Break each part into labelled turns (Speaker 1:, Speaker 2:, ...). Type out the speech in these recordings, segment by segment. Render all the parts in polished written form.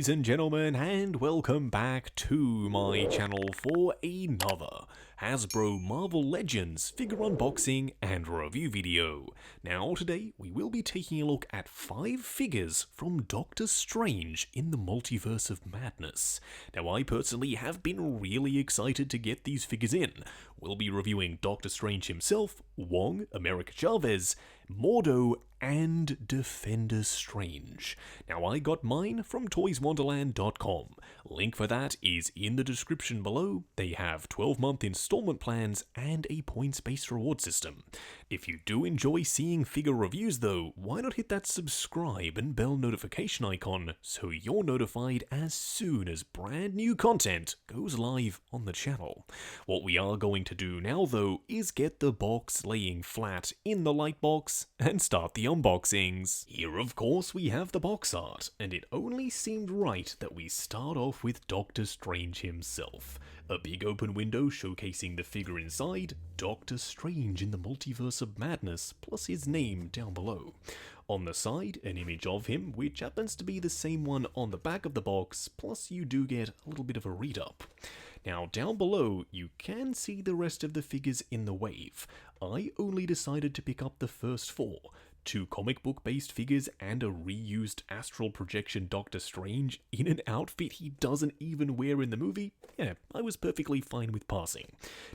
Speaker 1: ladies and gentlemen, and welcome back to my channel for another Hasbro Marvel Legends figure unboxing and review video. Now today we will be taking a look at 5 figures from Doctor Strange in the Multiverse of Madness. Now I personally have been really excited to get these figures in. We'll be reviewing Doctor Strange himself, Wong, Chavez, Mordo, and Defender Strange. Now I got mine from toyswonderland.com. Link for that is in the description below. They have 12-month installment plans and a points-based reward system. If you do enjoy seeing figure reviews though, why not hit that subscribe and bell notification icon so you're notified as soon as brand new content goes live on the channel. What we are going to do now though is get the box laying flat in the light box and start the unboxings. Here of course we have the box art, and it only seemed right that we start off with Doctor Strange himself. A big open window showcasing the figure inside, Doctor Strange in the Multiverse of Madness, plus his name down below. On the side, an image of him, which happens to be the same one on the back of the box, plus you do get a little bit of a read-up. Now down below, you can see the rest of the figures in the wave. I only decided to pick up the first 4. 2 comic book based figures and a reused astral projection Doctor Strange in an outfit he doesn't even wear in the movie. Yeah, I was perfectly fine with passing.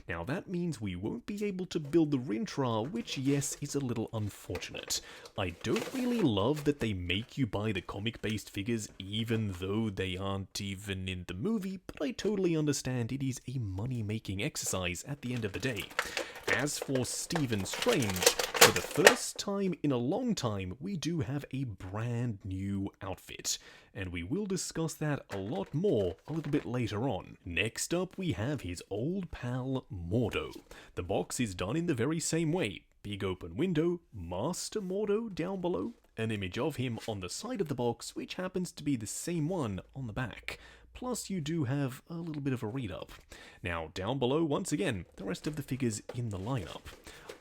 Speaker 1: Now that means we won't be able to build the Rintrah, which yes is a little unfortunate. I don't really love that they make you buy the comic based figures even though they aren't even in the movie, but I totally understand it is a money making exercise at the end of the day. As for Stephen Strange, for the first time in a long time, we do have a brand new outfit, and we will discuss that a lot more a little bit later on. Next up, we have his old pal Mordo. The box is done in the very same way. Big open window, Master Mordo down below, an image of him on the side of the box, which happens to be the same one on the back. Plus you do have a little bit of a read-up. Now down below, once again, the rest of the figures in the lineup.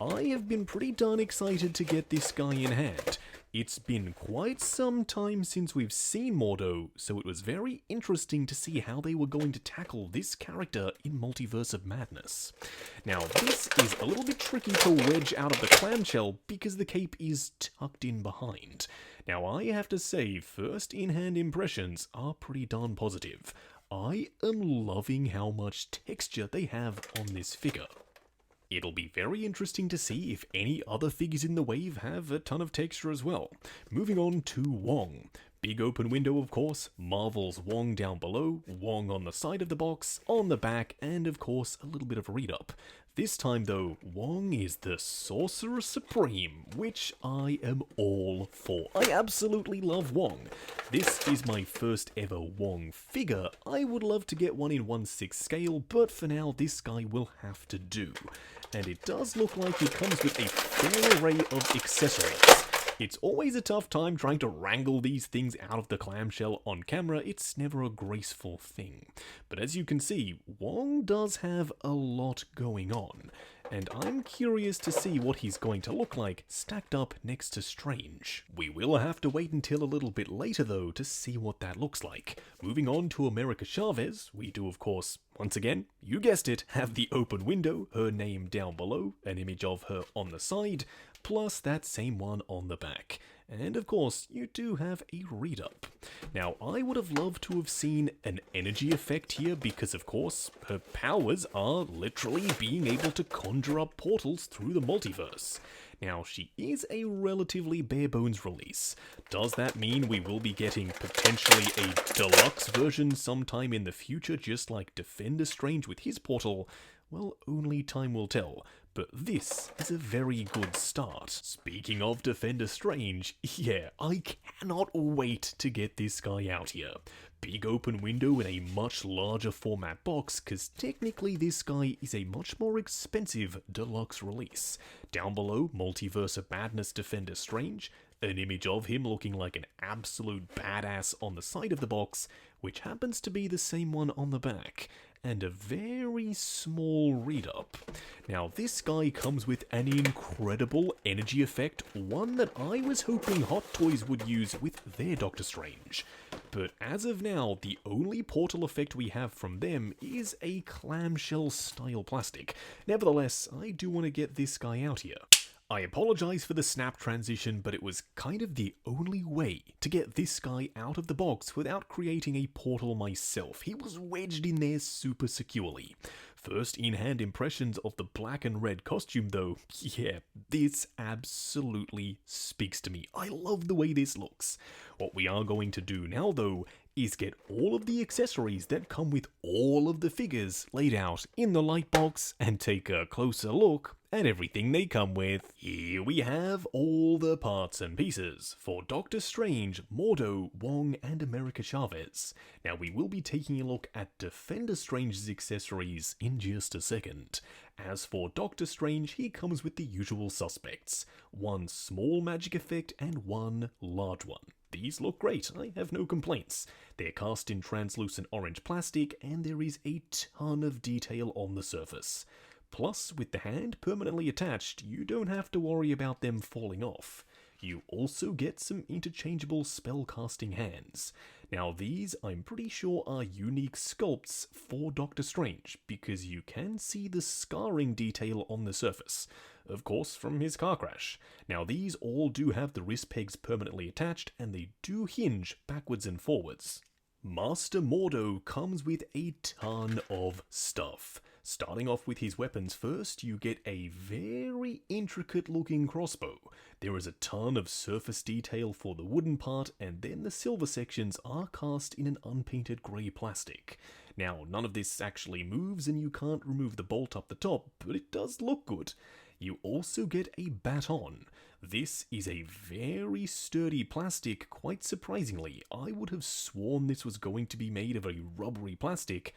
Speaker 1: I have been pretty darn excited to get this guy in hand. It's been quite some time since we've seen Mordo, so it was very interesting to see how they were going to tackle this character in Multiverse of Madness. Now this is a little bit tricky to wedge out of the clamshell because the cape is tucked in behind. Now I have to say, first in-hand impressions are pretty darn positive. I am loving how much texture they have on this figure. It'll be very interesting to see if any other figures in the wave have a ton of texture as well. Moving on to Wong. Big open window of course, Marvel's Wong down below, Wong on the side of the box, on the back, and of course a little bit of a read-up. This time though, Wong is the Sorcerer Supreme, which I am all for. I absolutely love Wong. This is my first ever Wong figure. I would love to get one in 1/6 scale, but for now this guy will have to do. And it does look like it comes with a fair array of accessories. It's always a tough time trying to wrangle these things out of the clamshell on camera. It's never a graceful thing. But as you can see, Wong does have a lot going on, and I'm curious to see what he's going to look like stacked up next to Strange. We will have to wait until a little bit later though to see what that looks like. Moving on to Chavez, we do of course, once again, you guessed it, have the open window, her name down below, an image of her on the side, plus that same one on the back. And of course, you do have a read-up. Now, I would have loved to have seen an energy effect here because of course, her powers are literally being able to conjure up portals through the multiverse. Now, she is a relatively bare-bones release. Does that mean we will be getting potentially a deluxe version sometime in the future, just like Defender Strange with his portal? Well, only time will tell, but this is a very good start. Speaking of Defender Strange, yeah, I cannot wait to get this guy out here. Big open window in a much larger format box, cause technically this guy is a much more expensive deluxe release. Down below, Multiverse of Madness Defender Strange, an image of him looking like an absolute badass on the side of the box, which happens to be the same one on the back, and a very small read-up. Now this guy comes with an incredible energy effect, one that I was hoping Hot Toys would use with their Doctor Strange. But as of now, the only portal effect we have from them is a clamshell style plastic. Nevertheless, I do want to get this guy out here. I apologize for the snap transition, but it was kind of the only way to get this guy out of the box without creating a portal myself. He was wedged in there super securely. First in-hand impressions of the black and red costume though, yeah, this absolutely speaks to me. I love the way this looks. What we are going to do now though is get all of the accessories that come with all of the figures laid out in the light box and take a closer look at everything they come with. Here we have all the parts and pieces for Doctor Strange, Mordo, Wong, and America Chavez. Now we will be taking a look at Defender Strange's accessories in just a second. As for Doctor Strange, he comes with the usual suspects. One small magic effect and one large one. These look great, I have no complaints. They're cast in translucent orange plastic and there is a ton of detail on the surface. Plus, with the hand permanently attached, you don't have to worry about them falling off. You also get some interchangeable spell-casting hands. Now these, I'm pretty sure, are unique sculpts for Doctor Strange, because you can see the scarring detail on the surface. Of course, from his car crash. Now these all do have the wrist pegs permanently attached, and they do hinge backwards and forwards. Master Mordo comes with a ton of stuff. Starting off with his weapons first, you get a very intricate looking crossbow. There is a ton of surface detail for the wooden part, and then the silver sections are cast in an unpainted grey plastic. Now, none of this actually moves and you can't remove the bolt up the top, but it does look good. You also get a baton. This is a very sturdy plastic, quite surprisingly. I would have sworn this was going to be made of a rubbery plastic.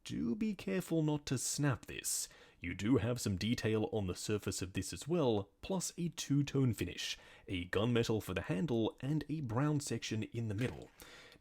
Speaker 1: Do be careful not to snap this. You do have some detail on the surface of this as well, plus a two-tone finish, a gunmetal for the handle and a brown section in the middle.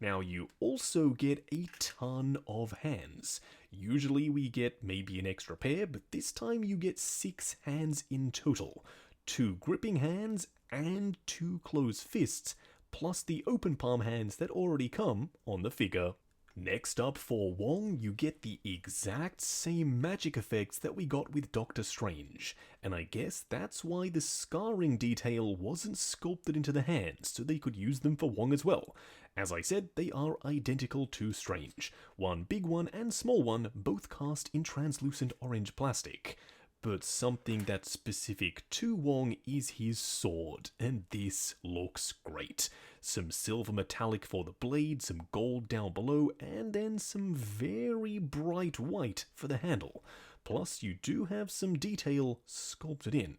Speaker 1: Now you also get a ton of hands. Usually we get maybe an extra pair, but this time you get 6 hands in total. 2 gripping hands and 2 closed fists, plus the open palm hands that already come on the figure. Next up for Wong, you get the exact same magic effects that we got with Doctor Strange, and I guess that's why the scarring detail wasn't sculpted into the hands, so they could use them for Wong as well. As I said, they are identical to Strange. One big one and small one, both cast in translucent orange plastic. But something that's specific to Wong is his sword, and this looks great. Some silver metallic for the blade, some gold down below, and then some very bright white for the handle. Plus, you do have some detail sculpted in.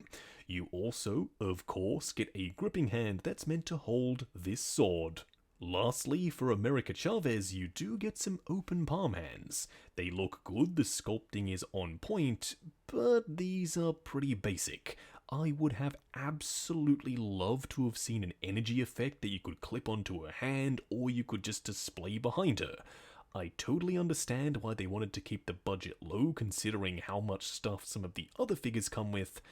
Speaker 1: You also, of course, get a gripping hand that's meant to hold this sword. Lastly, for America Chavez, you do get some open palm hands. They look good, the sculpting is on point, but these are pretty basic. I would have absolutely loved to have seen an energy effect that you could clip onto her hand, or you could just display behind her. I totally understand why they wanted to keep the budget low, considering how much stuff some of the other figures come with,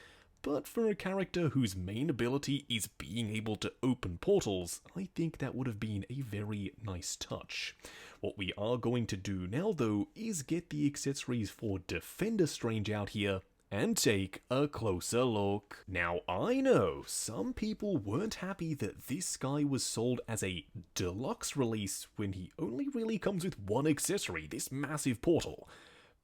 Speaker 1: but for a character whose main ability is being able to open portals, I think that would have been a very nice touch. What we are going to do now though is get the accessories for Defender Strange out here and take a closer look. Now I know some people weren't happy that this guy was sold as a deluxe release when he only really comes with one accessory, this massive portal.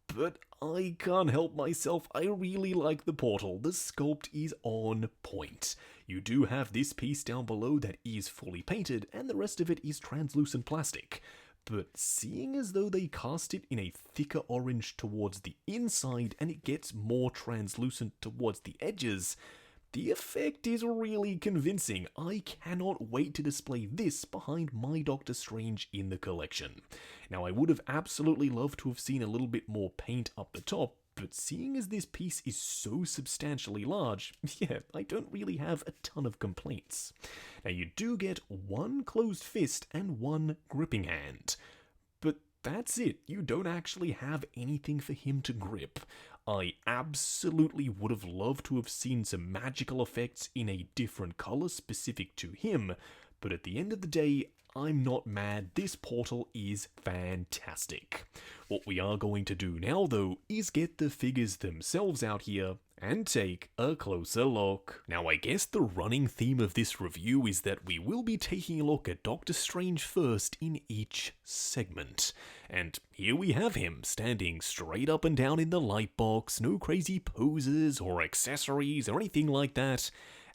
Speaker 1: But I can't help myself, I really like the portal. The sculpt is on point. You do have this piece down below that is fully painted, and the rest of it is translucent plastic. But seeing as though they cast it in a thicker orange towards the inside and it gets more translucent towards the edges, the effect is really convincing. I cannot wait to display this behind my Doctor Strange in the collection. Now I would have absolutely loved to have seen a little bit more paint up the top, but seeing as this piece is so substantially large, yeah, I don't really have a ton of complaints. Now you do get one closed fist and one gripping hand, but that's it. You don't actually have anything for him to grip. I absolutely would have loved to have seen some magical effects in a different color specific to him, but at the end of the day, I'm not mad. This portal is fantastic. What we are going to do now, though, is get the figures themselves out here and take a closer look. Now, I guess the running theme of this review is that we will be taking a look at Doctor Strange first in each segment. And here we have him, standing straight up and down in the light box, no crazy poses or accessories or anything like that.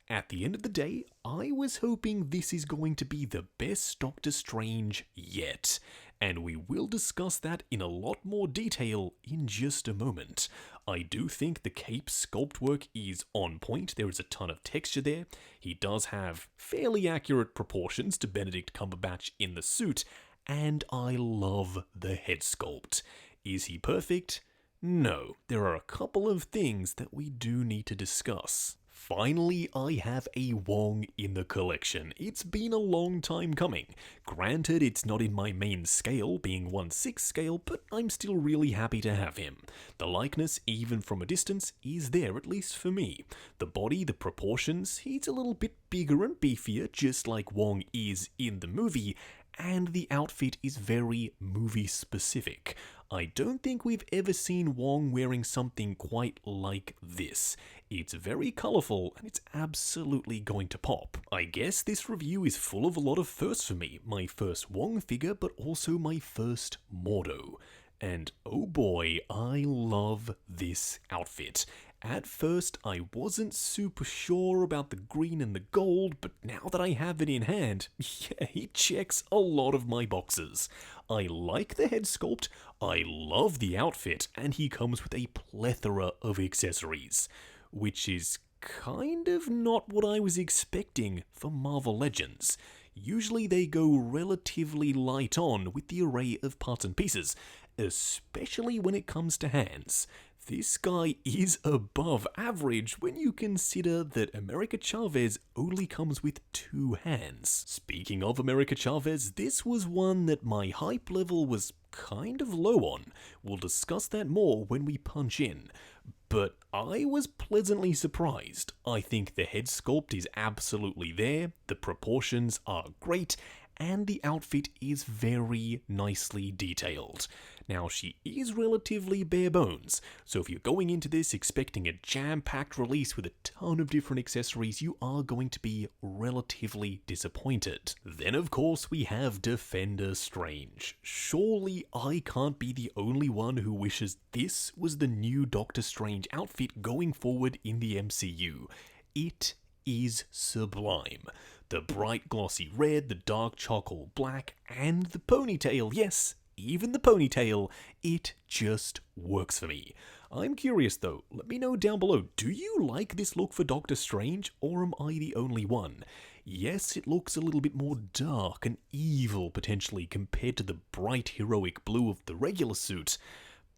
Speaker 1: At the end of the day, I was hoping this is going to be the best Doctor Strange yet, and we will discuss that in a lot more detail in just a moment. I do think the cape sculpt work is on point. There is a ton of texture there. He does have fairly accurate proportions to Benedict Cumberbatch in the suit, and I love the head sculpt. Is he perfect? No. There are a couple of things that we do need to discuss. Finally, I have a Wong in the collection. It's been a long time coming. Granted, it's not in my main scale, being 1/6 scale, but I'm still really happy to have him. The likeness, even from a distance, is there, at least for me. The body, the proportions, he's a little bit bigger and beefier, just like Wong is in the movie, and the outfit is very movie-specific. I don't think we've ever seen Wong wearing something quite like this. It's very colourful, and it's absolutely going to pop. I guess this review is full of a lot of firsts for me. My first Wong figure, but also my first Mordo. And oh boy, I love this outfit. At first, I wasn't super sure about the green and the gold, but now that I have it in hand, yeah, he checks a lot of my boxes. I like the head sculpt, I love the outfit, and he comes with a plethora of accessories, which is kind of not what I was expecting for Marvel Legends. Usually they go relatively light on with the array of parts and pieces, especially when it comes to hands. This guy is above average when you consider that America Chavez only comes with 2 hands. Speaking of America Chavez, this was one that my hype level was kind of low on. We'll discuss that more when we punch in. But I was pleasantly surprised. I think the head sculpt is absolutely there, the proportions are great, and the outfit is very nicely detailed. Now, she is relatively bare bones, so if you're going into this expecting a jam-packed release with a ton of different accessories, you are going to be relatively disappointed. Then, of course, we have Defender Strange. Surely I can't be the only one who wishes this was the new Doctor Strange outfit going forward in the MCU. It is sublime. The bright glossy red, the dark charcoal black, and the ponytail, yes, even the ponytail, it just works for me. I'm curious though, let me know down below, do you like this look for Doctor Strange, or am I the only one? Yes, it looks a little bit more dark and evil potentially compared to the bright heroic blue of the regular suit,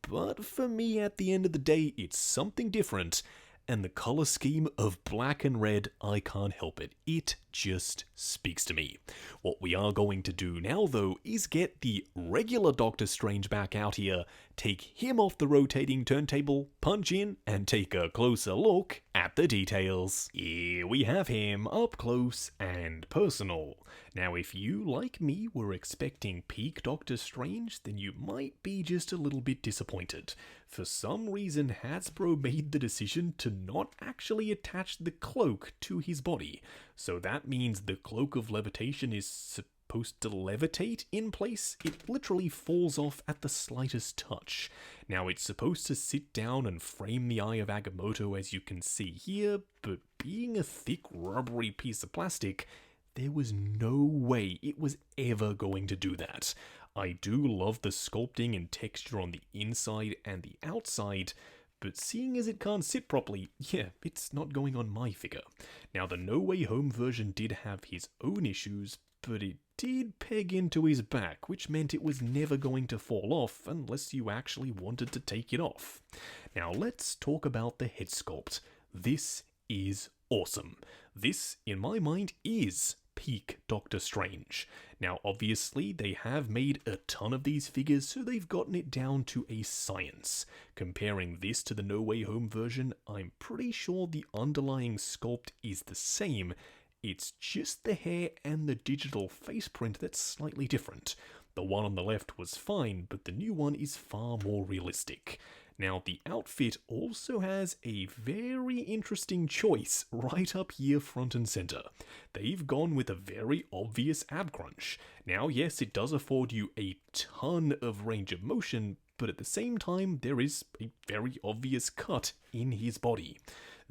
Speaker 1: but for me at the end of the day, it's something different. And the colour scheme of black and red, I can't help it. It just speaks to me. What we are going to do now, though, is get the regular Doctor Strange back out here, take him off the rotating turntable, punch in, and take a closer look at the details. Here we have him, up close and personal. Now, if you, like me, were expecting peak Doctor Strange, then you might be just a little bit disappointed. For some reason, Hasbro made the decision to not actually attach the cloak to his body. So that means the cloak of levitation is supposed to levitate in place. It literally falls off at the slightest touch. Now, it's supposed to sit down and frame the Eye of Agamotto, as you can see here, but being a thick, rubbery piece of plastic, there was no way it was ever going to do that. I do love the sculpting and texture on the inside and the outside, but seeing as it can't sit properly, yeah, it's not going on my figure. Now, the No Way Home version did have his own issues, but it did peg into his back, which meant it was never going to fall off unless you actually wanted to take it off. Now, let's talk about the head sculpt. This is awesome. This, in my mind, is peak Doctor Strange. Now, obviously, they have made a ton of these figures, so they've gotten it down to a science. Comparing this to the No Way Home version, I'm pretty sure the underlying sculpt is the same. It's just the hair and the digital face print that's slightly different. The one on the left was fine, but the new one is far more realistic. Now, the outfit also has a very interesting choice right up here front and center. They've gone with a very obvious ab crunch. Now, yes, it does afford you a ton of range of motion, but at the same time, there is a very obvious cut in his body.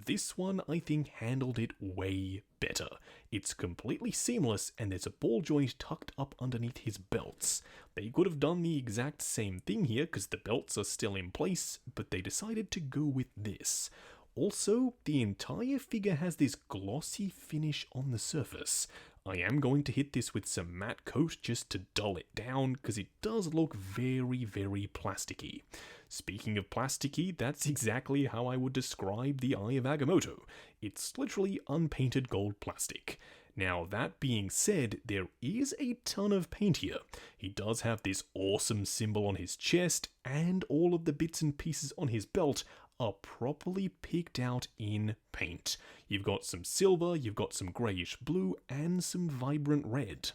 Speaker 1: This one, I think, handled it way better. It's completely seamless, and there's a ball joint tucked up underneath his belts. They could have done the exact same thing here, because the belts are still in place, but they decided to go with this. Also, the entire figure has this glossy finish on the surface. I am going to hit this with some matte coat just to dull it down, because it does look very, very plasticky. Speaking of plasticky, that's exactly how I would describe the Eye of Agamotto. It's literally unpainted gold plastic. Now, that being said, there is a ton of paint here. He does have this awesome symbol on his chest, and all of the bits and pieces on his belt are properly picked out in paint. You've got some silver, you've got some greyish blue, and some vibrant red.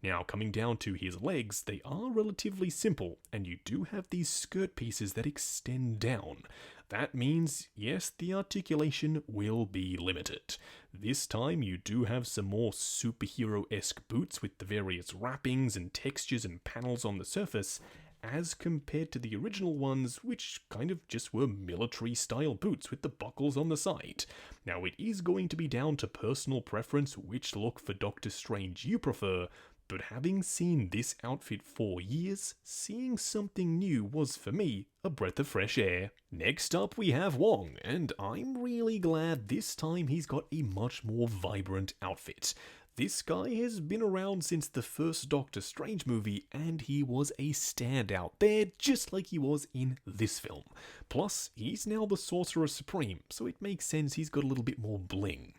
Speaker 1: Now, coming down to his legs, they are relatively simple, and you do have these skirt pieces that extend down. That means, yes, the articulation will be limited. This time, you do have some more superhero-esque boots with the various wrappings and textures and panels on the surface, as compared to the original ones, which kind of just were military-style boots with the buckles on the side. Now, it is going to be down to personal preference which look for Doctor Strange you prefer, but having seen this outfit for years, seeing something new was, for me, a breath of fresh air. Next up we have Wong, and I'm really glad this time he's got a much more vibrant outfit. This guy has been around since the first Doctor Strange movie, and he was a standout there, just like he was in this film. Plus, he's now the Sorcerer Supreme, so it makes sense he's got a little bit more bling.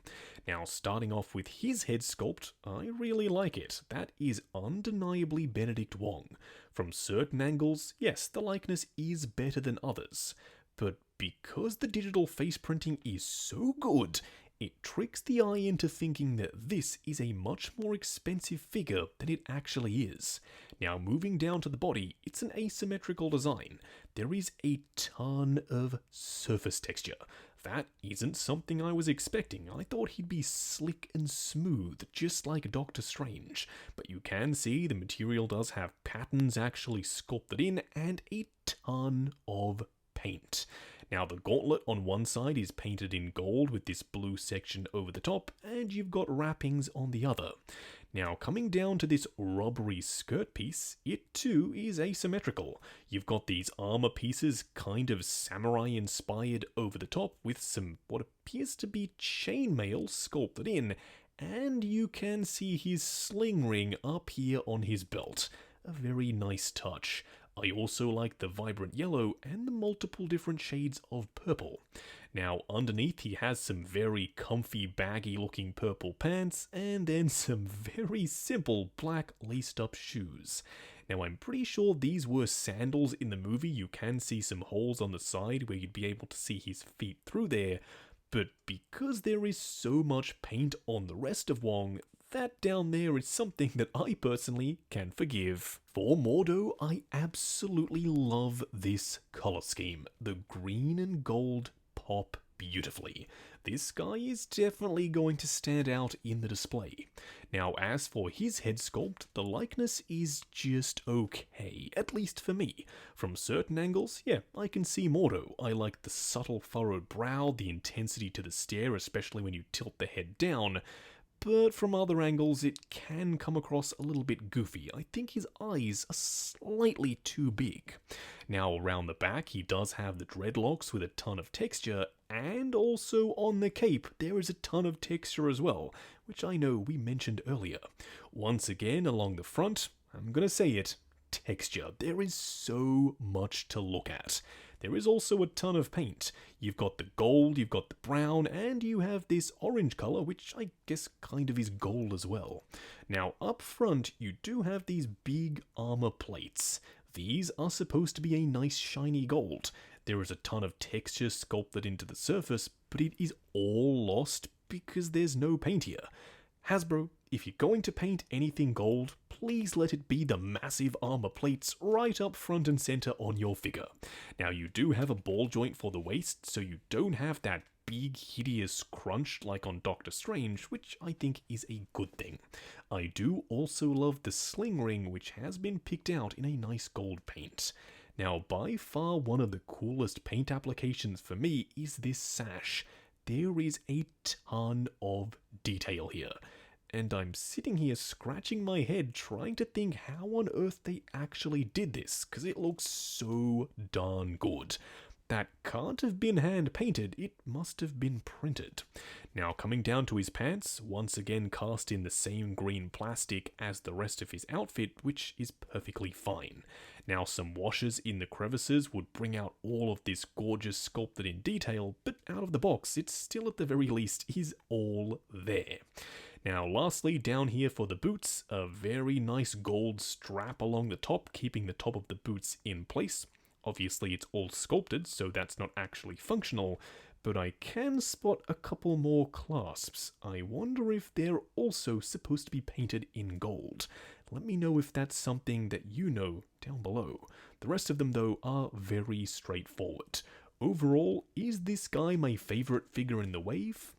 Speaker 1: Now, starting off with his head sculpt, I really like it. That is undeniably Benedict Wong. From certain angles, yes, the likeness is better than others. But because the digital face printing is so good, it tricks the eye into thinking that this is a much more expensive figure than it actually is. Now, moving down to the body, it's an asymmetrical design. There is a ton of surface texture. That isn't something I was expecting. I thought he'd be slick and smooth, just like Doctor Strange. But you can see the material does have patterns actually sculpted in, and a ton of paint. Now, the gauntlet on one side is painted in gold with this blue section over the top, and you've got wrappings on the other. Now, coming down to this rubbery skirt piece, it too is asymmetrical. You've got these armor pieces kind of samurai-inspired over the top with some what appears to be chainmail sculpted in, and you can see his sling ring up here on his belt. A very nice touch. I also like the vibrant yellow and the multiple different shades of purple. Now, underneath he has some very comfy, baggy looking purple pants, and then some very simple black laced up shoes. Now, I'm pretty sure these were sandals in the movie. You can see some holes on the side where you'd be able to see his feet through there, but because there is so much paint on the rest of Wong, that down there is something that I personally can forgive. For Mordo, I absolutely love this color scheme. The green and gold pop beautifully. This guy is definitely going to stand out in the display. Now, as for his head sculpt, the likeness is just okay, at least for me. From certain angles, yeah, I can see Mordo. I like the subtle furrowed brow, the intensity to the stare, especially when you tilt the head down. But from other angles, it can come across a little bit goofy. I think his eyes are slightly too big. Now, around the back, he does have the dreadlocks with a ton of texture, and also on the cape, there is a ton of texture as well, which I know we mentioned earlier. Once again, along the front, I'm gonna say it, texture. There is so much to look at. There is also a ton of paint. You've got the gold, you've got the brown, and you have this orange color, which I guess kind of is gold as well. Now, up front, you do have these big armor plates. These are supposed to be a nice shiny gold. There is a ton of texture sculpted into the surface, but it is all lost because there's no paint here. Hasbro, if you're going to paint anything gold, please let it be the massive armor plates right up front and center on your figure. Now you do have a ball joint for the waist, so you don't have that big hideous crunch like on Doctor Strange, which I think is a good thing. I do also love the sling ring, which has been picked out in a nice gold paint. Now by far one of the coolest paint applications for me is this sash. There is a ton of detail here, and I'm sitting here scratching my head trying to think how on earth they actually did this, because it looks so darn good. That can't have been hand painted, it must have been printed. Now coming down to his pants, once again cast in the same green plastic as the rest of his outfit, which is perfectly fine. Now some washes in the crevices would bring out all of this gorgeous sculpted in detail, but out of the box it still at the very least is all there. Now lastly, down here for the boots, a very nice gold strap along the top, keeping the top of the boots in place. Obviously it's all sculpted, so that's not actually functional, but I can spot a couple more clasps. I wonder if they're also supposed to be painted in gold. Let me know if that's something that you know down below. The rest of them though are very straightforward. Overall, is this guy my favorite figure in the wave?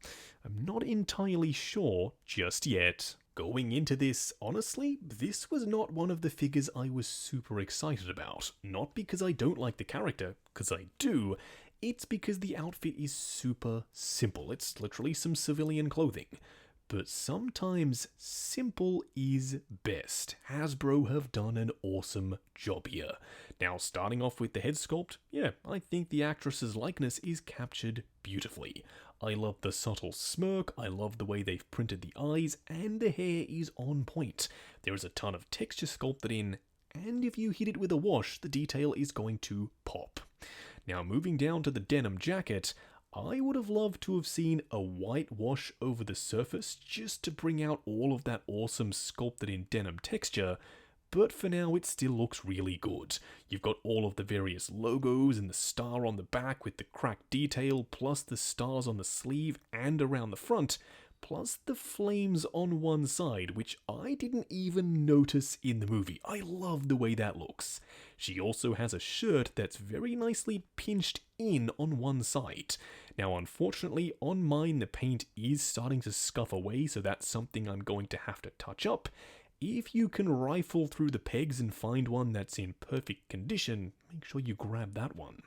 Speaker 1: I'm not entirely sure just yet. Going into this, honestly, this was not one of the figures I was super excited about. Not because I don't like the character, because I do, it's because the outfit is super simple. It's literally some civilian clothing. But sometimes simple is best. Hasbro have done an awesome job here. Now starting off with the head sculpt, yeah, I think the actress's likeness is captured beautifully. I love the subtle smirk, I love the way they've printed the eyes, and the hair is on point. There is a ton of texture sculpted in, and if you hit it with a wash, the detail is going to pop. Now moving down to the denim jacket, I would have loved to have seen a white wash over the surface just to bring out all of that awesome sculpted in denim texture, but for now it still looks really good. You've got all of the various logos and the star on the back with the cracked detail, plus the stars on the sleeve and around the front, plus the flames on one side, which I didn't even notice in the movie. I love the way that looks. She also has a shirt that's very nicely pinched in on one side. Now unfortunately on mine the paint is starting to scuff away, so that's something I'm going to have to touch up. If you can rifle through the pegs and find one that's in perfect condition, make sure you grab that one.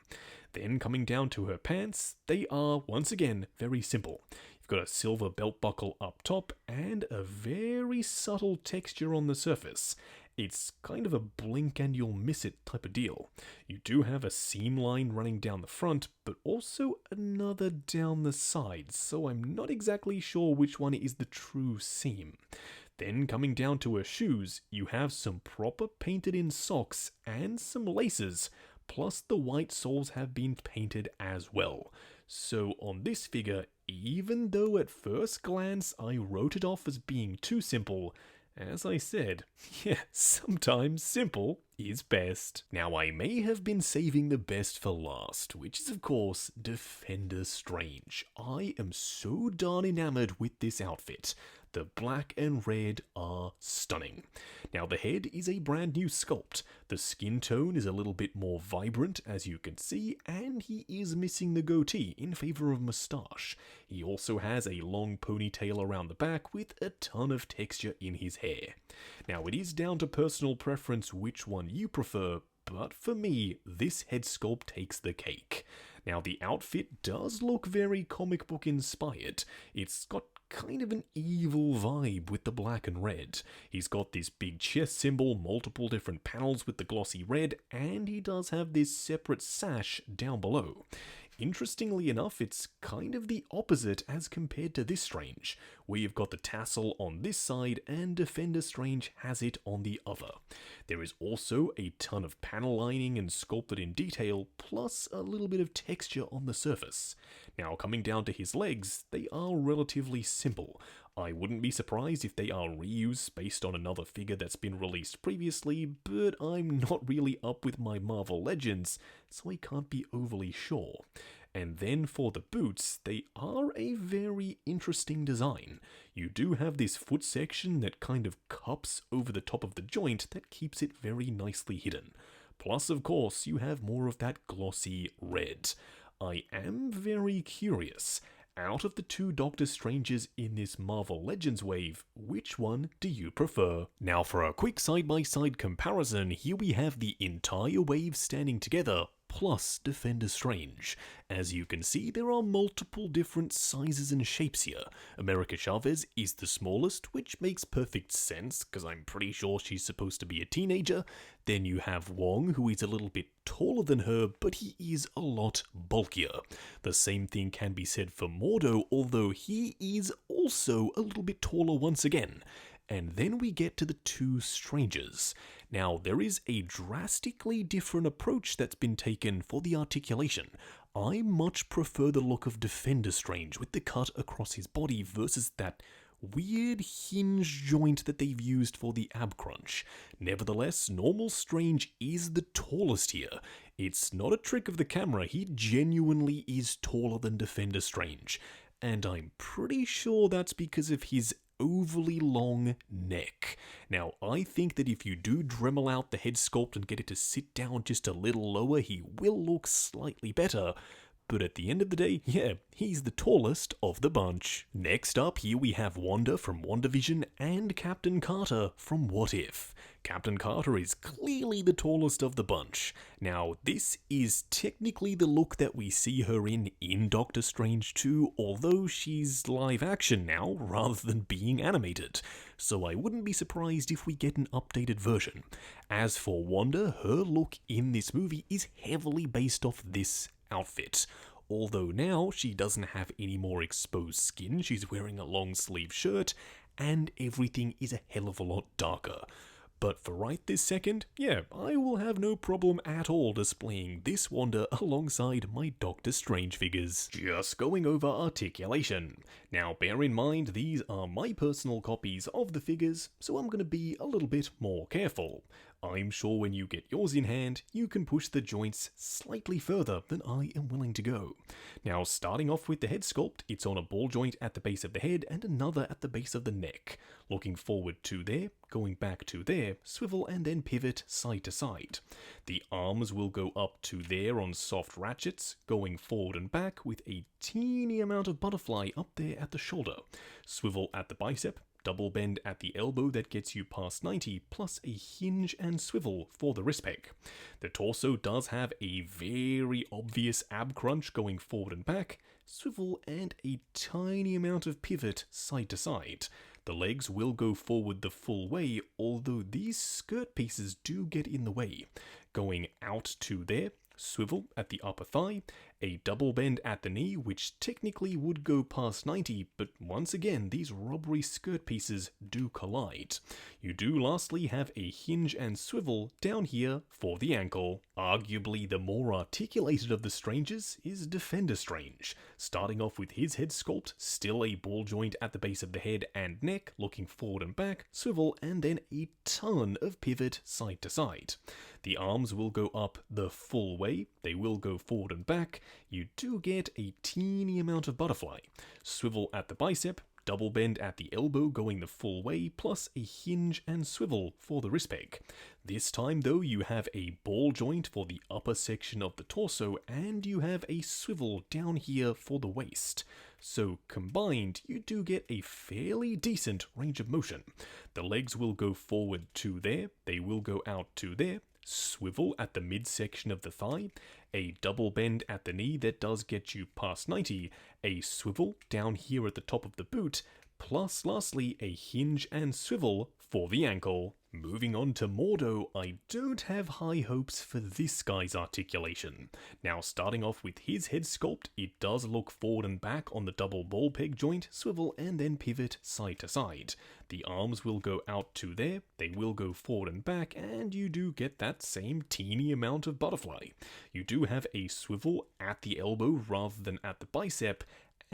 Speaker 1: Then coming down to her pants, they are once again very simple. You've got a silver belt buckle up top and a very subtle texture on the surface. It's kind of a blink and you'll miss it type of deal. You do have a seam line running down the front, but also another down the sides, so I'm not exactly sure which one is the true seam. Then coming down to her shoes, you have some proper painted in socks and some laces, plus the white soles have been painted as well. So on this figure, even though at first glance I wrote it off as being too simple, as I said, yeah, sometimes simple is best. Now I may have been saving the best for last, which is of course Defender Strange. I am so darn enamored with this outfit. The black and red are stunning. Now the head is a brand new sculpt. The skin tone is a little bit more vibrant as you can see, and he is missing the goatee in favor of moustache. He also has a long ponytail around the back with a ton of texture in his hair. Now it is down to personal preference which one you prefer, but for me, this head sculpt takes the cake. Now the outfit does look very comic book inspired. It's got kind of an evil vibe with the black and red. He's got this big chest symbol, multiple different panels with the glossy red, and he does have this separate sash down below. Interestingly enough, it's kind of the opposite as compared to this Strange, where you've got the tassel on this side and Defender Strange has it on the other. There is also a ton of panel lining and sculpted in detail, plus a little bit of texture on the surface. Now coming down to his legs, they are relatively simple. I wouldn't be surprised if they are reused based on another figure that's been released previously, but I'm not really up with my Marvel Legends, so I can't be overly sure. And then for the boots, they are a very interesting design. You do have this foot section that kind of cups over the top of the joint that keeps it very nicely hidden. Plus, of course, you have more of that glossy red. I am very curious. Out of the two Doctor Stranges in this Marvel Legends wave, which one do you prefer? Now for a quick side-by-side comparison, here we have the entire wave standing together, plus Defender Strange. As you can see, there are multiple different sizes and shapes here. America Chavez is the smallest, which makes perfect sense, because I'm pretty sure she's supposed to be a teenager. Then you have Wong, who is a little bit taller than her, but he is a lot bulkier. The same thing can be said for Mordo, although he is also a little bit taller once again. And then we get to the two strangers. Now, there is a drastically different approach that's been taken for the articulation. I much prefer the look of Defender Strange with the cut across his body versus that weird hinge joint that they've used for the ab crunch. Nevertheless, normal Strange is the tallest here. It's not a trick of the camera, he genuinely is taller than Defender Strange. And I'm pretty sure that's because of his overly long neck. Now, I think that if you do Dremel out the head sculpt and get it to sit down just a little lower, he will look slightly better. But at the end of the day, yeah, he's the tallest of the bunch. Next up, here we have Wanda from WandaVision and Captain Carter from What If. Captain Carter is clearly the tallest of the bunch. Now, this is technically the look that we see her in Doctor Strange 2, although she's live action now rather than being animated. So I wouldn't be surprised if we get an updated version. As for Wanda, her look in this movie is heavily based off this outfit. Although now she doesn't have any more exposed skin, she's wearing a long sleeve shirt, and everything is a hell of a lot darker. But for right this second, yeah, I will have no problem at all displaying this Wanda alongside my Doctor Strange figures. Just going over articulation. Now bear in mind these are my personal copies of the figures, so I'm going to be a little bit more careful. I'm sure when you get yours in hand, you can push the joints slightly further than I am willing to go. Now, starting off with the head sculpt, it's on a ball joint at the base of the head and another at the base of the neck. Looking forward to there, going back to there, swivel and then pivot side to side. The arms will go up to there on soft ratchets, going forward and back with a teeny amount of butterfly up there at the shoulder. Swivel at the bicep, double bend at the elbow that gets you past 90, plus a hinge and swivel for the wrist peg. The torso does have a very obvious ab crunch going forward and back, swivel and a tiny amount of pivot side to side. The legs will go forward the full way, although these skirt pieces do get in the way. Going out to there, swivel at the upper thigh, a double bend at the knee, which technically would go past 90, but once again, these rubbery skirt pieces do collide. You do lastly have a hinge and swivel down here for the ankle. Arguably the more articulated of the Strangers is Defender Strange. Starting off with his head sculpt, still a ball joint at the base of the head and neck, looking forward and back, swivel, and then a ton of pivot side to side. The arms will go up the full way, they will go forward and back. You do get a teeny amount of butterfly. Swivel at the bicep, double bend at the elbow going the full way, plus a hinge and swivel for the wrist peg. This time though, you have a ball joint for the upper section of the torso, and you have a swivel down here for the waist. So combined, you do get a fairly decent range of motion. The legs will go forward to there, they will go out to there, swivel at the midsection of the thigh, a double bend at the knee that does get you past 90, a swivel down here at the top of the boot, plus lastly a hinge and swivel for the ankle. Moving on to Mordo, I don't have high hopes for this guy's articulation. Now starting off with his head sculpt, it does look forward and back on the double ball peg joint, swivel and then pivot side to side. The arms will go out to there, they will go forward and back, and you do get that same teeny amount of butterfly. You do have a swivel at the elbow rather than at the bicep,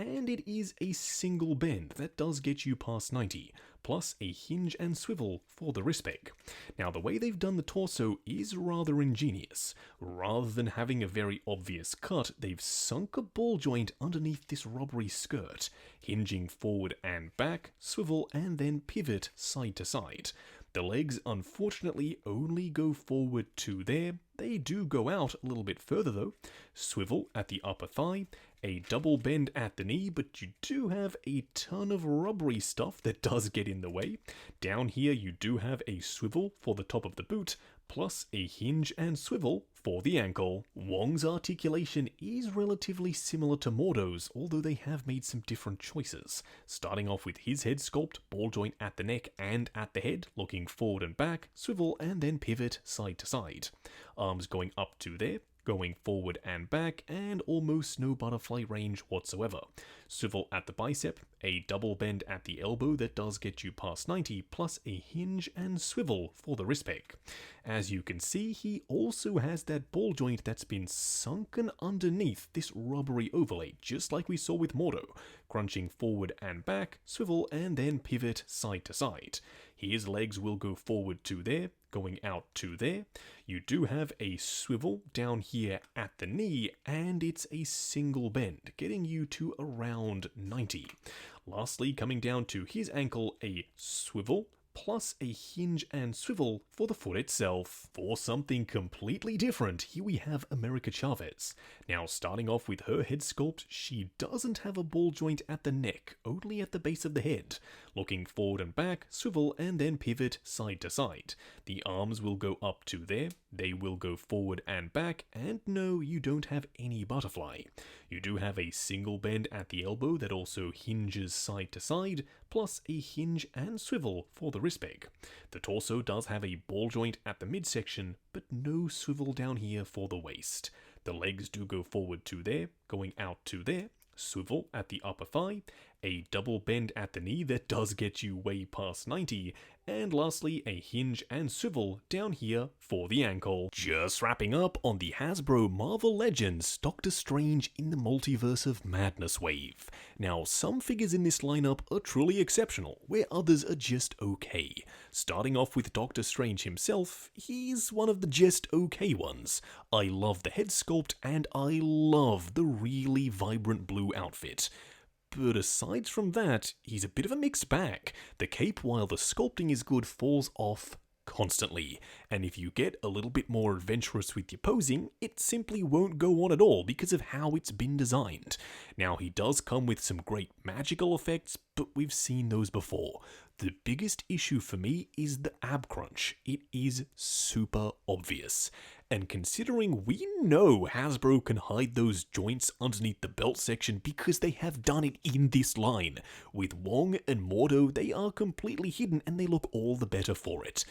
Speaker 1: and it is a single bend that does get you past 90, plus a hinge and swivel for the wrist peg. Now the way they've done the torso is rather ingenious. Rather than having a very obvious cut, they've sunk a ball joint underneath this rubbery skirt, hinging forward and back, swivel and then pivot side to side. The legs unfortunately only go forward to there. They do go out a little bit further though. Swivel at the upper thigh, a double bend at the knee, but you do have a ton of rubbery stuff that does get in the way. Down here you do have a swivel for the top of the boot, plus a hinge and swivel for the ankle. Wong's articulation is relatively similar to Mordo's, although they have made some different choices. Starting off with his head sculpt, ball joint at the neck and at the head, looking forward and back, swivel and then pivot side to side. Arms going up to there, going forward and back, and almost no butterfly range whatsoever. Swivel at the bicep, a double bend at the elbow that does get you past 90, plus a hinge and swivel for the wrist peg. As you can see, he also has that ball joint that's been sunken underneath this rubbery overlay, just like we saw with Mordo, crunching forward and back, swivel and then pivot side to side. His legs will go forward to there, going out to there. You do have a swivel down here at the knee, and it's a single bend, getting you to around 90. Lastly, coming down to his ankle, a swivel, plus a hinge and swivel for the foot itself. For something completely different, here we have America Chavez. Now, starting off with her head sculpt, she doesn't have a ball joint at the neck, only at the base of the head. Looking forward and back, swivel and then pivot side to side. The arms will go up to there, they will go forward and back, and no, you don't have any butterfly. You do have a single bend at the elbow that also hinges side to side, plus a hinge and swivel for the wrist peg. The torso does have a ball joint at the midsection, but no swivel down here for the waist. The legs do go forward to there, going out to there, swivel at the upper thigh, a double bend at the knee that does get you way past 90, and lastly a hinge and swivel down here for the ankle. Just wrapping up on the Hasbro Marvel Legends Doctor Strange in the Multiverse of Madness wave. Now, some figures in this lineup are truly exceptional, where others are just okay. Starting off with Doctor Strange himself, he's one of the just okay ones. I love the head sculpt and I love the really vibrant blue outfit. But aside from that, he's a bit of a mixed bag. The cape, while the sculpting is good, falls off constantly, and if you get a little bit more adventurous with your posing, it simply won't go on at all because of how it's been designed. Now, he does come with some great magical effects, but we've seen those before. The biggest issue for me is the ab crunch. It is super obvious. And considering we know Hasbro can hide those joints underneath the belt section because they have done it in this line. With Wong and Mordo, they are completely hidden and they look all the better for it.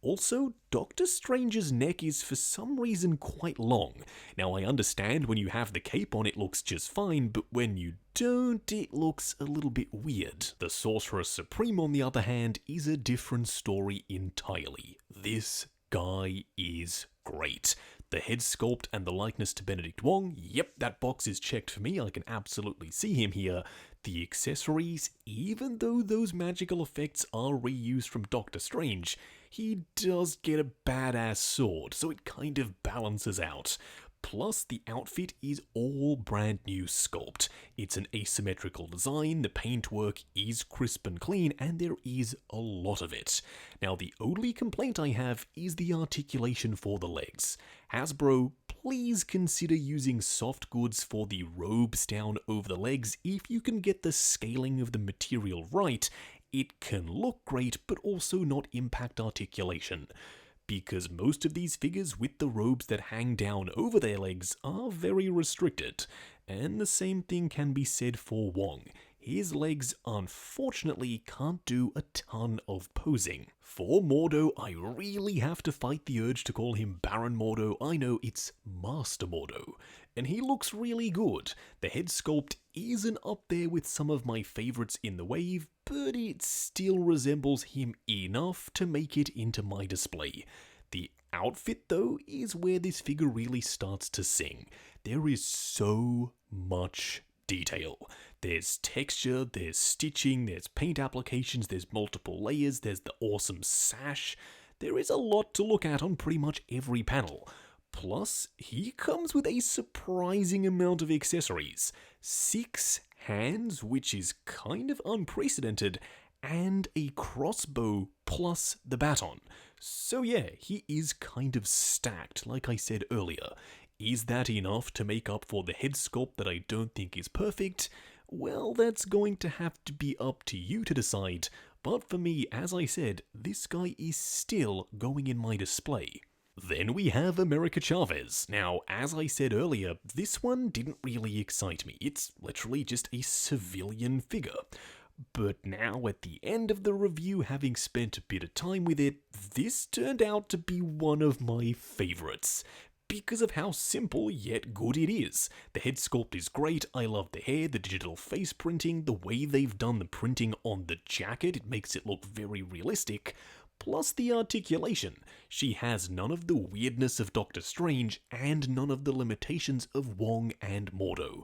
Speaker 1: Also, Doctor Strange's neck is for some reason quite long. Now, I understand when you have the cape on it looks just fine, but when you don't, it looks a little bit weird. The Sorcerer Supreme, on the other hand, is a different story entirely. This guy is great. The head sculpt and the likeness to Benedict Wong, yep, that box is checked for me, I can absolutely see him here. The accessories, even though those magical effects are reused from Doctor Strange, he does get a badass sword, so it kind of balances out. Plus, the outfit is all brand new sculpt. It's an asymmetrical design, the paintwork is crisp and clean, and there is a lot of it. Now, the only complaint I have is the articulation for the legs. Hasbro, please consider using soft goods for the robes down over the legs. If you can get the scaling of the material right, it can look great, but also not impact articulation. Because most of these figures with the robes that hang down over their legs are very restricted, and the same thing can be said for Wong. His legs unfortunately can't do a ton of posing. For Mordo, I really have to fight the urge to call him Baron Mordo. I know it's Master Mordo, and he looks really good. The head sculpt isn't up there with some of my favorites in the wave, but it still resembles him enough to make it into my display. The outfit, though, is where this figure really starts to sing. There is so much detail. There's texture, there's stitching, there's paint applications, there's multiple layers, there's the awesome sash. There is a lot to look at on pretty much every panel. Plus, he comes with a surprising amount of accessories. 6 hands, which is kind of unprecedented, and a crossbow plus the baton. So yeah, he is kind of stacked, like I said earlier. Is that enough to make up for the head sculpt that I don't think is perfect? Well, that's going to have to be up to you to decide, but for me, as I said, this guy is still going in my display. Then we have America Chavez. Now, as I said earlier, this one didn't really excite me. It's literally just a civilian figure. But now, at the end of the review, having spent a bit of time with it, this turned out to be one of my favourites. Because of how simple yet good it is. The head sculpt is great, I love the hair, the digital face printing, the way they've done the printing on the jacket, it makes it look very realistic. Plus the articulation. She has none of the weirdness of Doctor Strange and none of the limitations of Wong and Mordo.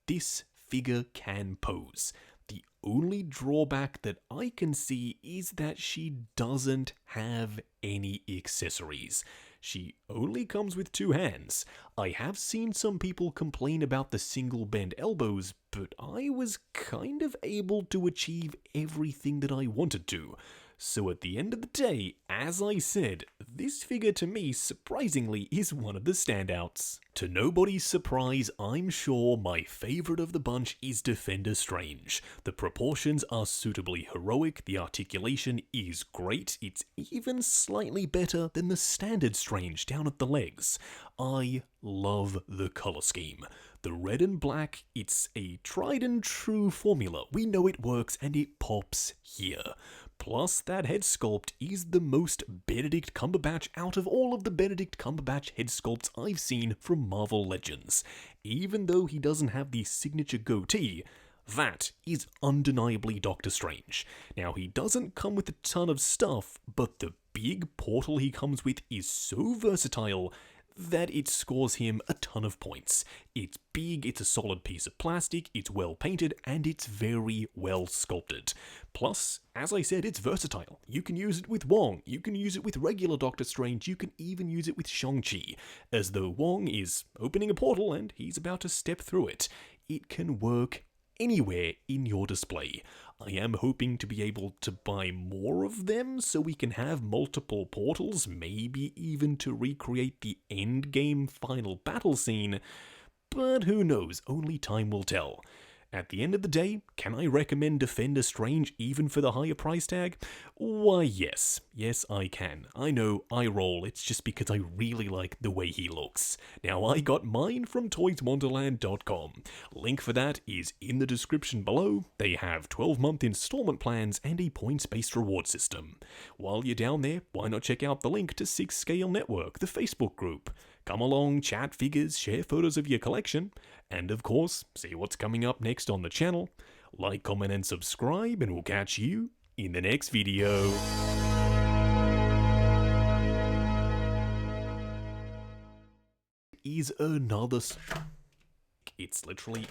Speaker 1: This figure can pose. The only drawback that I can see is that she doesn't have any accessories. She only comes with 2 hands. I have seen some people complain about the single bent elbows, but I was kind of able to achieve everything that I wanted to. So at the end of the day, as I said, this figure to me surprisingly is one of the standouts. To nobody's surprise, I'm sure my favourite of the bunch is Defender Strange. The proportions are suitably heroic, the articulation is great, it's even slightly better than the standard Strange down at the legs. I love the colour scheme. The red and black, it's a tried and true formula. We know it works and it pops here. Plus, that head sculpt is the most Benedict Cumberbatch out of all of the Benedict Cumberbatch head sculpts I've seen from Marvel Legends. Even though he doesn't have the signature goatee, that is undeniably Doctor Strange. Now, he doesn't come with a ton of stuff, but the big portal he comes with is so versatile that it scores him a ton of points. It's big, it's a solid piece of plastic, it's well painted, and it's very well sculpted. Plus, as I said, it's versatile. You can use it with Wong, you can use it with regular Doctor Strange, you can even use it with Shang-Chi. As though Wong is opening a portal and he's about to step through it. It can work anywhere in your display. I am hoping to be able to buy more of them so we can have multiple portals, maybe even to recreate the endgame final battle scene, but who knows, only time will tell. At the end of the day, can I recommend Defender Strange even for the higher price tag? Why yes. Yes I can. I know, I roll, it's just because I really like the way he looks. Now I got mine from toyswonderland.com. Link for that is in the description below. They have 12-month installment plans and a points-based reward system. While you're down there, why not check out the link to 6 Scale Network, the Facebook group. Come along, chat figures, share photos of your collection, and of course, see what's coming up next on the channel. Like, comment, and subscribe, and we'll catch you in the next video. Is another... It's literally...